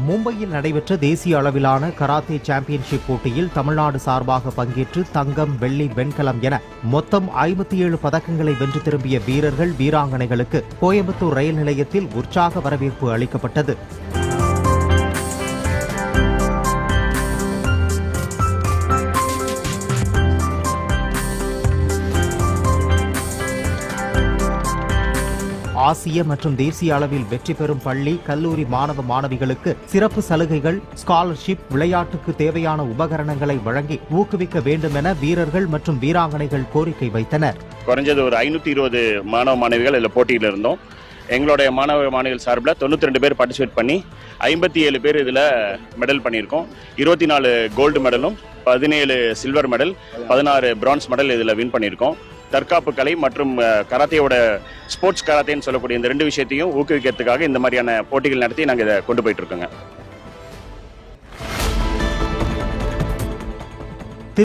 மும்பையில் நடைபெற்ற தேசிய அளவிலான கராத்தே சாம்பியன்ஷிப் போட்டியில் தமிழ்நாடு சார்பாக பங்கேற்று தங்கம், வெள்ளி, வெண்கலம் என மொத்தம் 57 பதக்கங்களை வென்று திரும்பிய வீரர்கள், வீராங்கனைகளுக்கு கோயம்புத்தூர் ரயில் நிலையத்தில் உற்சாக வரவேற்பு அளிக்கப்பட்டது. ஆசிய மற்றும் தேசிய அளவில் வெற்றி பெறும் பள்ளி, கல்லூரி மாணவ மாணவிகளுக்கு சிறப்பு சலுகைகள், ஸ்காலர்ஷிப், விளையாட்டுக்கு தேவையான உபகரணங்களை வழங்கி ஊக்குவிக்க வேண்டும் என வீரர்கள் மற்றும் வீராங்கனைகள் கோரிக்கை வைத்தனர். குறைஞ்சது ஒரு 520 மாணவ மாணவிகள் இதில் போட்டியில் இருந்தோம். எங்களுடைய மாணவ மாணவிகள் சார்பில் 92 பேர் பார்ட்டிசிபேட் பண்ணி 57 பேர் இதில் மெடல் பண்ணியிருக்கோம். 24 கோல்டு மெடலும், 17 சில்வர் மெடல், 16 பிரான்ஸ் மெடல் இதில் வின் பண்ணியிருக்கோம். தற்காப்பு கலை மற்றும் கராத்தேயோட ஸ்போர்ட்ஸ் கராத்தேன்னு சொல்லக்கூடிய இந்த 2 விஷயத்தையும் ஊக்குவிக்கிறதுக்காக இந்த மாதிரியான போட்டிகள் நடத்தி நாங்கள் இதை கொண்டு போயிட்டு இருக்கோங்க.